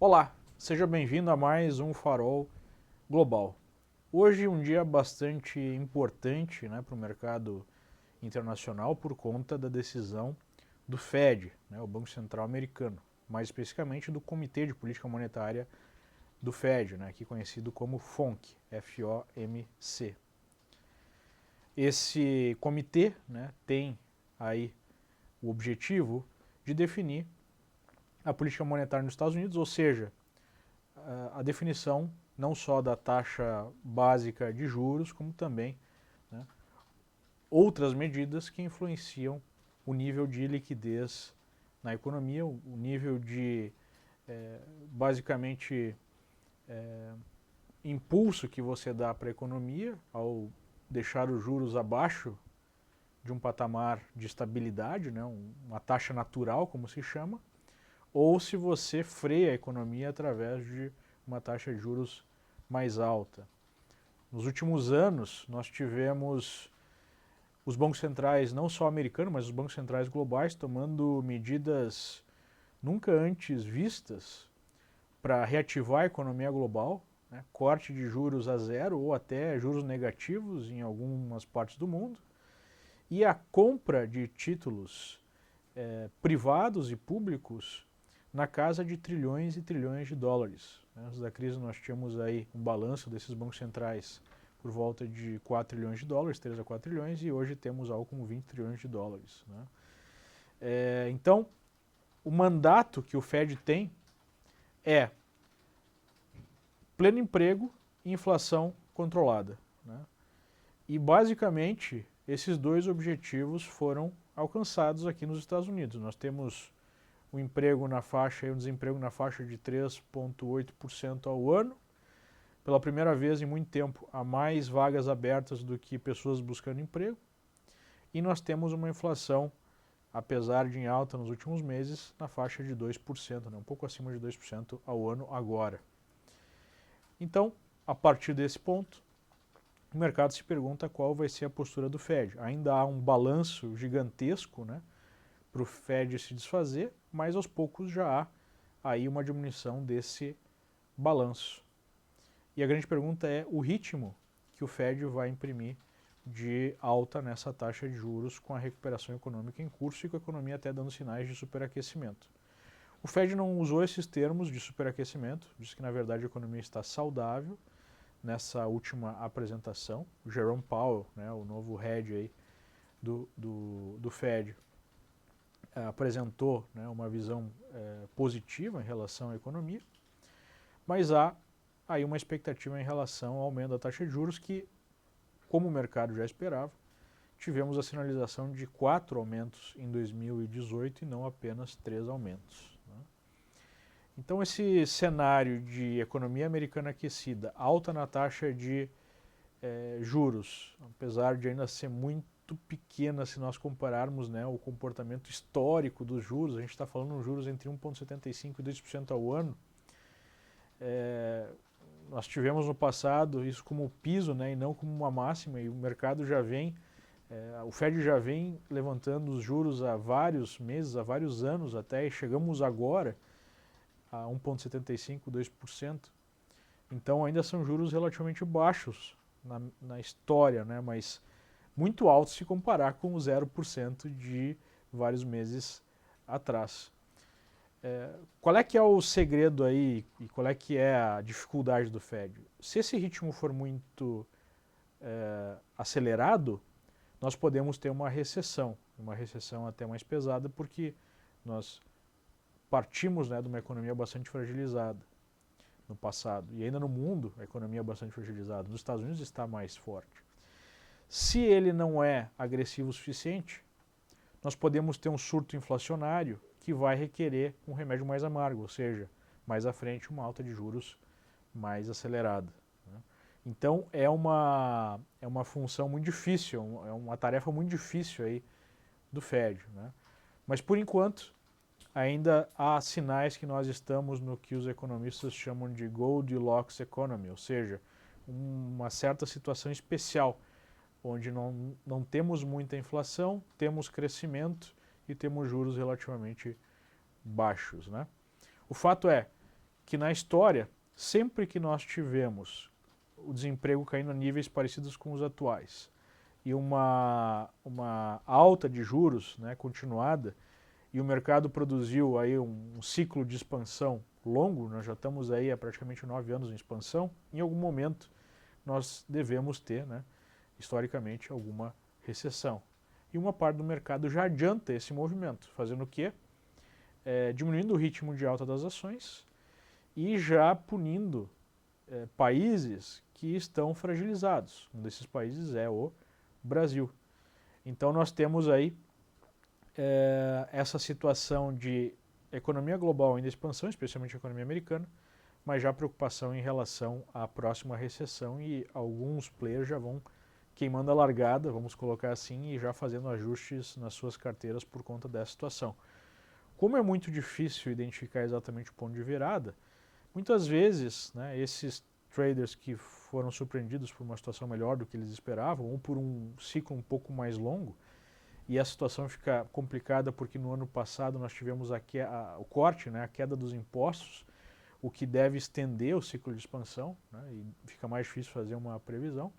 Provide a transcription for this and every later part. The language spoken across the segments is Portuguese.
Olá, seja bem-vindo a mais um Farol Global. Hoje um dia bastante importante, para o mercado internacional por conta da decisão do Fed, o Banco Central Americano, mais especificamente do Comitê de Política Monetária do Fed, aqui conhecido como FOMC, F-O-M-C. Esse comitê tem aí o objetivo de definir a política monetária nos Estados Unidos, ou seja, a definição não só da taxa básica de juros, como também outras medidas que influenciam o nível de liquidez na economia, o nível de, basicamente, impulso que você dá para a economia ao deixar os juros abaixo de um patamar de estabilidade, uma taxa natural, como se chama, ou se você freia a economia através de uma taxa de juros mais alta. Nos últimos anos, nós tivemos os bancos centrais, não só americanos, mas os bancos centrais globais, tomando medidas nunca antes vistas para reativar a economia global, corte de juros a zero ou até juros negativos em algumas partes do mundo, e a compra de títulos privados e públicos na casa de trilhões e trilhões de dólares. Antes da crise nós tínhamos aí um balanço desses bancos centrais por volta de 4 trilhões de dólares, 3 a 4 trilhões, e hoje temos algo como 20 trilhões de dólares. Então, o mandato que o Fed tem é pleno emprego e inflação controlada. E basicamente esses dois objetivos foram alcançados aqui nos Estados Unidos. Nós temos o emprego na faixa e o desemprego na faixa de 3,8% ao ano. Pela primeira vez em muito tempo, há mais vagas abertas do que pessoas buscando emprego. E nós temos uma inflação, apesar de em alta nos últimos meses, na faixa de 2%, um pouco acima de 2% ao ano agora. Então, a partir desse ponto, o mercado se pergunta qual vai ser a postura do Fed. Ainda há um balanço gigantesco, para o Fed se desfazer, mas aos poucos já há aí uma diminuição desse balanço. E a grande pergunta é o ritmo que o Fed vai imprimir de alta nessa taxa de juros com a recuperação econômica em curso e com a economia até dando sinais de superaquecimento. O Fed não usou esses termos de superaquecimento, disse que na verdade a economia está saudável nessa última apresentação. O Jerome Powell, o novo head aí do Fed, apresentou uma visão positiva em relação à economia, mas há aí uma expectativa em relação ao aumento da taxa de juros que, como o mercado já esperava, tivemos a sinalização de 4 aumentos em 2018 e não apenas 3 aumentos. Então esse cenário de economia americana aquecida, alta na taxa de juros, apesar de ainda ser muito pequena se nós compararmos o comportamento histórico dos juros, a gente está falando de juros entre 1,75% e 2% ao ano. Nós tivemos no passado isso como piso e não como uma máxima, e o mercado já vem, o Fed já vem levantando os juros há vários meses, há vários anos até, e chegamos agora a 1,75%, 2%. Então ainda são juros relativamente baixos na história, mas muito altos se comparar com o 0% de vários meses atrás. Qual é que é o segredo aí e qual é que é a dificuldade do Fed? Se esse ritmo for muito acelerado, nós podemos ter uma recessão até mais pesada, porque nós partimos de uma economia bastante fragilizada no passado, e ainda no mundo a economia é bastante fragilizada, nos Estados Unidos está mais forte. Se ele não é agressivo o suficiente, nós podemos ter um surto inflacionário que vai requerer um remédio mais amargo, ou seja, mais à frente uma alta de juros mais acelerada. Então é uma função muito difícil, é uma tarefa muito difícil aí do Fed. Mas por enquanto ainda há sinais que nós estamos no que os economistas chamam de Goldilocks economy, ou seja, uma certa situação especial, onde não temos muita inflação, temos crescimento e temos juros relativamente baixos. O fato é que na história, sempre que nós tivemos o desemprego caindo a níveis parecidos com os atuais e uma alta de juros, né, continuada, e o mercado produziu aí um ciclo de expansão longo, nós já estamos aí há praticamente 9 anos em expansão, em algum momento nós devemos ter, né, historicamente, alguma recessão. E uma parte do mercado já adianta esse movimento, fazendo o quê? Diminuindo o ritmo de alta das ações e já punindo países que estão fragilizados. Um desses países é o Brasil. Então nós temos aí essa situação de economia global ainda em expansão, especialmente a economia americana, mas já preocupação em relação à próxima recessão e alguns players já vão queimando a largada, vamos colocar assim, e já fazendo ajustes nas suas carteiras por conta dessa situação. Como é muito difícil identificar exatamente o ponto de virada, muitas vezes, né, esses traders que foram surpreendidos por uma situação melhor do que eles esperavam, ou por um ciclo um pouco mais longo, e a situação fica complicada porque no ano passado nós tivemos o corte, né, a queda dos impostos, o que deve estender o ciclo de expansão, né, e fica mais difícil fazer uma previsão.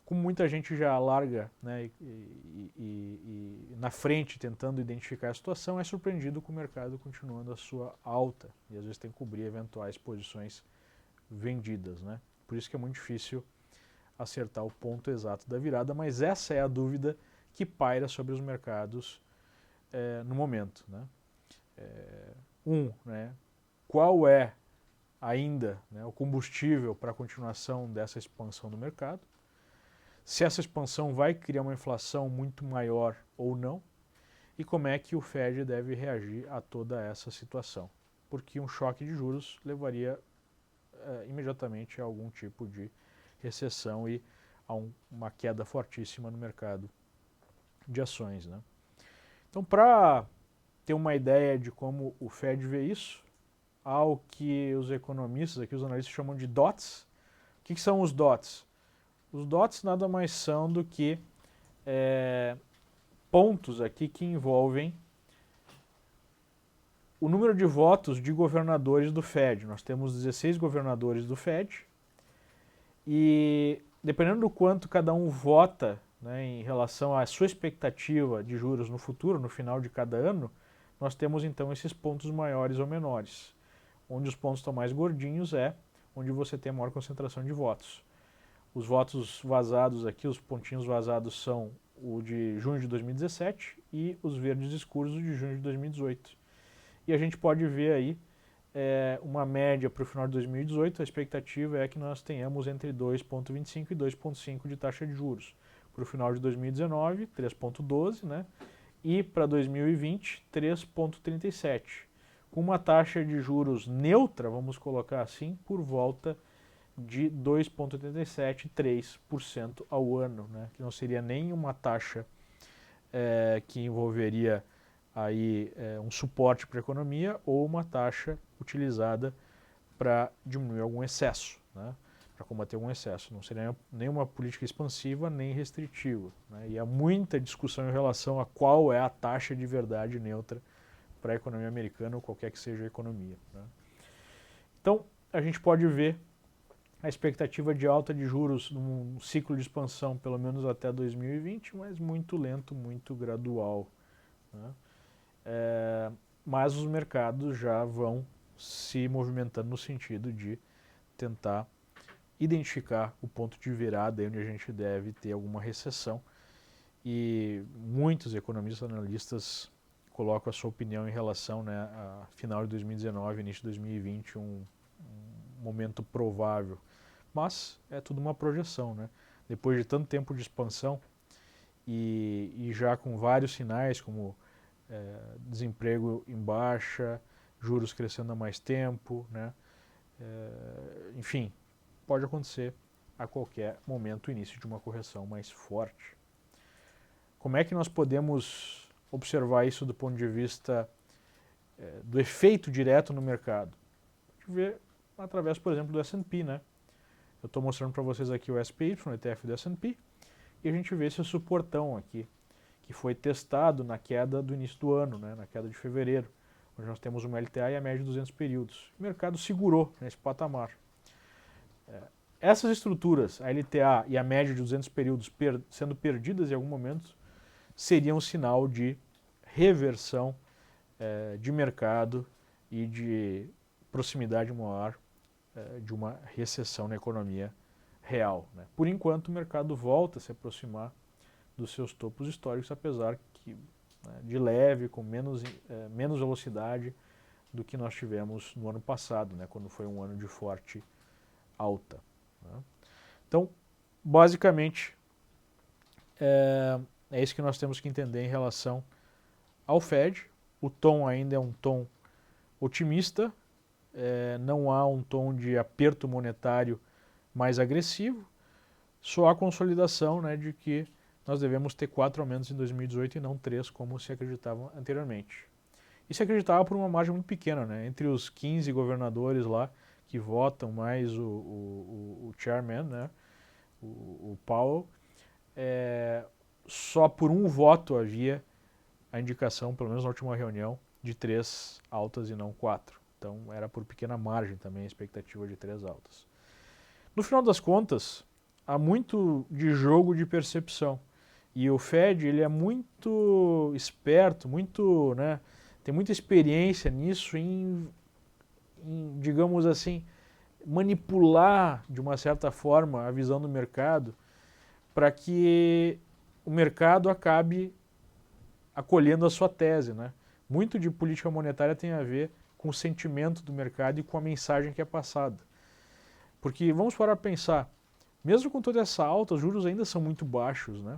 Como muita gente já larga, né, e na frente tentando identificar a situação, é surpreendido com o mercado continuando a sua alta e às vezes tem que cobrir eventuais posições vendidas, né? Por isso que é muito difícil acertar o ponto exato da virada, mas essa é a dúvida que paira sobre os mercados no momento, né? Né, qual é ainda, né, o combustível para a continuação dessa expansão do mercado? Se essa expansão vai criar uma inflação muito maior ou não, e como é que o Fed deve reagir a toda essa situação. Porque um choque de juros levaria imediatamente a algum tipo de recessão e a uma queda fortíssima no mercado de ações, né? Então, para ter uma ideia de como o Fed vê isso, há o que os economistas, aqui os analistas chamam de DOTs. O que são os DOTs? Os DOTs nada mais são do que pontos aqui que envolvem o número de votos de governadores do Fed. Nós temos 16 governadores do Fed e dependendo do quanto cada um vota, né, em relação à sua expectativa de juros no futuro, no final de cada ano, nós temos então esses pontos maiores ou menores. Onde os pontos estão mais gordinhos é onde você tem a maior concentração de votos. Os votos vazados aqui, os pontinhos vazados são o de junho de 2017 e os verdes escuros de junho de 2018. E a gente pode ver aí uma média para o final de 2018, a expectativa é que nós tenhamos entre 2,25 e 2,5 de taxa de juros. Para o final de 2019, 3,12, né? E para 2020, 3,37. Com uma taxa de juros neutra, vamos colocar assim, por volta de 2,87%, 3% ao ano, né? Que não seria nem uma taxa que envolveria aí um suporte para a economia ou uma taxa utilizada para diminuir algum excesso, né? Para combater algum excesso. Não seria nem uma política expansiva nem restritiva, né? E há muita discussão em relação a qual é a taxa de verdade neutra para a economia americana ou qualquer que seja a economia, né? Então, a gente pode ver a expectativa de alta de juros num ciclo de expansão pelo menos até 2020, mas muito lento, muito gradual, né? Mas os mercados já vão se movimentando no sentido de tentar identificar o ponto de virada onde a gente deve ter alguma recessão. E muitos economistas e analistas colocam a sua opinião em relação, né, a final de 2019, início de 2020, um momento provável. Mas é tudo uma projeção, né? Depois de tanto tempo de expansão e já com vários sinais como desemprego em baixa, juros crescendo há mais tempo, né? Enfim, pode acontecer a qualquer momento o início de uma correção mais forte. Como é que nós podemos observar isso do ponto de vista do efeito direto no mercado? A gente vê através, por exemplo, do S&P, né? Eu estou mostrando para vocês aqui o SPY, o ETF do S&P, e a gente vê esse suportão aqui, que foi testado na queda do início do ano, né, na queda de fevereiro, onde nós temos uma LTA e a média de 200 períodos. O mercado segurou nesse patamar. Essas estruturas, a LTA e a média de 200 períodos sendo perdidas em algum momento, seria um sinal de reversão de mercado e de proximidade maior de uma recessão na economia real, né? Por enquanto, o mercado volta a se aproximar dos seus topos históricos, apesar que de leve, com menos velocidade do que nós tivemos no ano passado, né, quando foi um ano de forte alta. Né? Então, basicamente, é isso que nós temos que entender em relação ao Fed. O tom ainda é um tom otimista, não há um tom de aperto monetário mais agressivo, só a consolidação, né, de que nós devemos ter 4 aumentos em 2018 e não 3, como se acreditava anteriormente. E se acreditava por uma margem muito pequena, né, entre os 15 governadores lá que votam, mais o chairman, né, o Powell, só por um voto havia a indicação, pelo menos na última reunião, de 3 altas e não 4. Então era por pequena margem também a expectativa de 3 altas. No final das contas, há muito de jogo de percepção. E o Fed, ele é muito esperto, muito, né, tem muita experiência nisso em, digamos assim, manipular de uma certa forma a visão do mercado para que o mercado acabe acolhendo a sua tese, né? Muito de política monetária tem a ver com o sentimento do mercado e com a mensagem que é passada. Porque vamos parar para pensar, mesmo com toda essa alta, os juros ainda são muito baixos, né?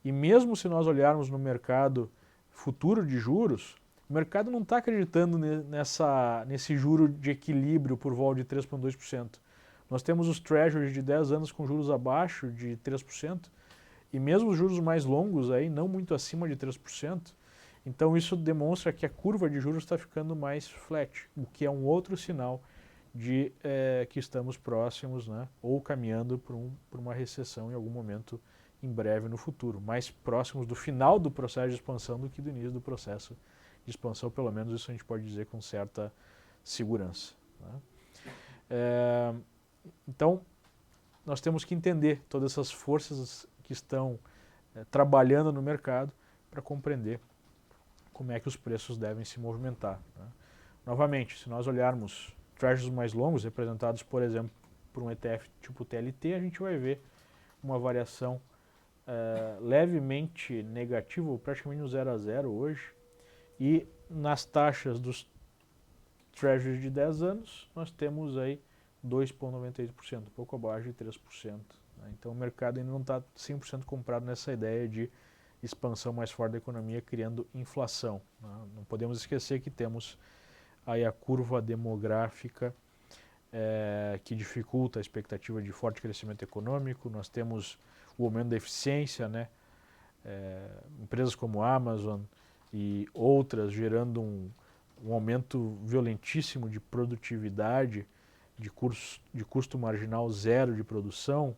E mesmo se nós olharmos no mercado futuro de juros, o mercado não está acreditando nesse juro de equilíbrio por volta de 3,2%. Nós temos os treasuries de 10 anos com juros abaixo de 3%, e mesmo os juros mais longos, aí, não muito acima de 3%. Então isso demonstra que a curva de juros está ficando mais flat, o que é um outro sinal de que estamos próximos, né, ou caminhando por uma recessão em algum momento em breve no futuro, mais próximos do final do processo de expansão do que do início do processo de expansão, pelo menos isso a gente pode dizer com certa segurança. Né? Então, nós temos que entender todas essas forças que estão trabalhando no mercado para compreender como é que os preços devem se movimentar. Né? Novamente, se nós olharmos treasuries mais longos, representados, por exemplo, por um ETF tipo TLT, a gente vai ver uma variação levemente negativa, ou praticamente no 0 a 0 hoje, e nas taxas dos treasuries de 10 anos, nós temos aí 2,98%, um pouco abaixo de 3%. Né? Então o mercado ainda não está 100% comprado nessa ideia de expansão mais forte da economia, criando inflação. Né? Não podemos esquecer que temos aí a curva demográfica que dificulta a expectativa de forte crescimento econômico, nós temos o aumento da eficiência, né? Empresas como a Amazon e outras gerando um aumento violentíssimo de produtividade, de custo marginal zero de produção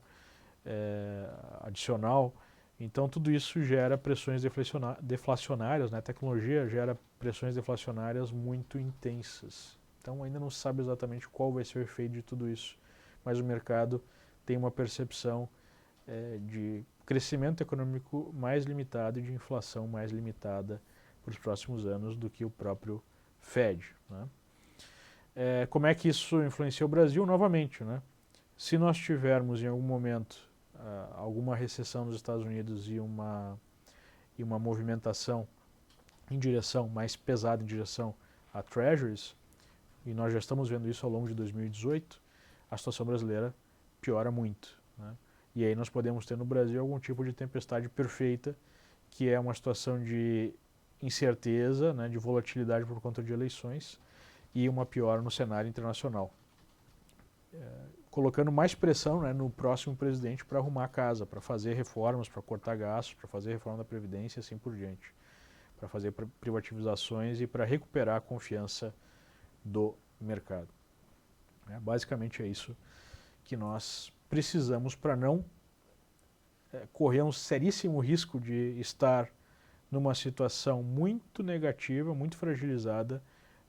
adicional. Então tudo isso gera pressões deflacionárias, né? A tecnologia gera pressões deflacionárias muito intensas. Então ainda não se sabe exatamente qual vai ser o efeito de tudo isso, mas o mercado tem uma percepção de crescimento econômico mais limitado e de inflação mais limitada para os próximos anos do que o próprio Fed. Né? Como é que isso influencia o Brasil? Novamente, né? Se nós tivermos em algum momento alguma recessão nos Estados Unidos e uma movimentação em direção, mais pesada em direção a treasuries, e nós já estamos vendo isso ao longo de 2018, a situação brasileira piora muito. Né? E aí nós podemos ter no Brasil algum tipo de tempestade perfeita, que é uma situação de incerteza, né, de volatilidade por conta de eleições e uma piora no cenário internacional. Colocando mais pressão, né, no próximo presidente para arrumar a casa, para fazer reformas, para cortar gastos, para fazer reforma da Previdência e assim por diante, para fazer privatizações e para recuperar a confiança do mercado. Basicamente é isso que nós precisamos para não correr um seríssimo risco de estar numa situação muito negativa, muito fragilizada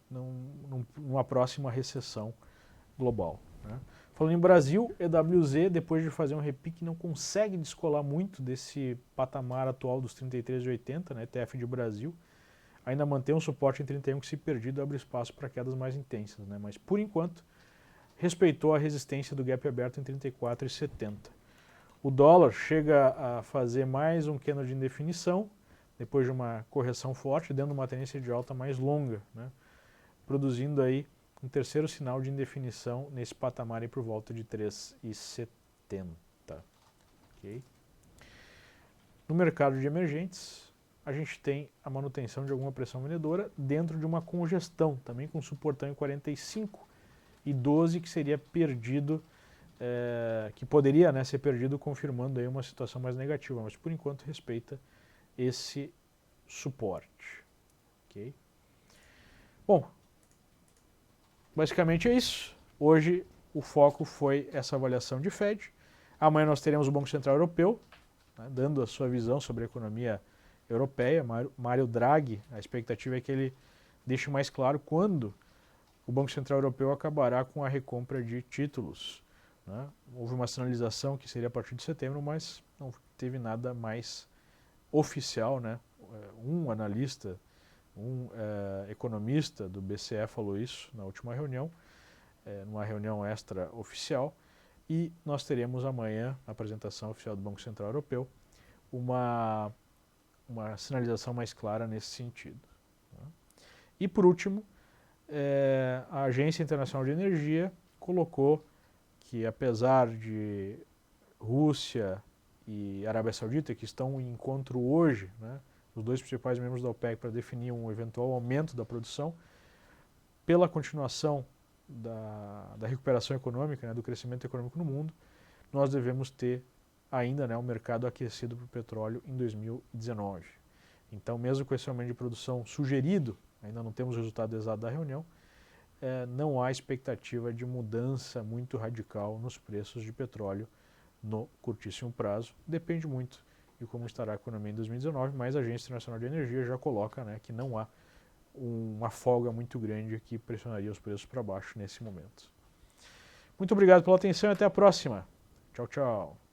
numa próxima recessão global, né? Falando em Brasil, EWZ, depois de fazer um repique, não consegue descolar muito desse patamar atual dos 33,80, né, ETF de Brasil. Ainda mantém um suporte em 31 que, se perdido, abre espaço para quedas mais intensas, né? Mas, por enquanto, respeitou a resistência do gap aberto em 34,70. O dólar chega a fazer mais um candle de indefinição, depois de uma correção forte, dando uma tendência de alta mais longa, né? Produzindo aí um terceiro sinal de indefinição nesse patamar aí por volta de 3,70. Okay? No mercado de emergentes, a gente tem a manutenção de alguma pressão vendedora dentro de uma congestão, também com suportão em 45 e 12, que seria perdido, que poderia, né, ser perdido, confirmando aí uma situação mais negativa, mas por enquanto respeita esse suporte. Okay? Bom, basicamente é isso. Hoje o foco foi essa avaliação de Fed. Amanhã nós teremos o Banco Central Europeu, né, dando a sua visão sobre a economia europeia. Mário Draghi, a expectativa é que ele deixe mais claro quando o Banco Central Europeu acabará com a recompra de títulos, né? Houve uma sinalização que seria a partir de setembro, mas não teve nada mais oficial, né? Um analista, economista do BCE falou isso na última reunião, numa reunião extra-oficial, e nós teremos amanhã, na apresentação oficial do Banco Central Europeu, uma sinalização mais clara nesse sentido, né? E por último, a Agência Internacional de Energia colocou que, apesar de Rússia e Arábia Saudita, que estão em encontro hoje, né, os dois principais membros da OPEC, para definir um eventual aumento da produção, pela continuação da recuperação econômica, né, do crescimento econômico no mundo, nós devemos ter ainda, né, um mercado aquecido para o petróleo em 2019. Então, mesmo com esse aumento de produção sugerido, ainda não temos o resultado exato da reunião, não há expectativa de mudança muito radical nos preços de petróleo no curtíssimo prazo. Depende muito de como estará a economia em 2019, mas a Agência Internacional de Energia já coloca, né, que não há uma folga muito grande que pressionaria os preços para baixo nesse momento. Muito obrigado pela atenção e até a próxima. Tchau, tchau.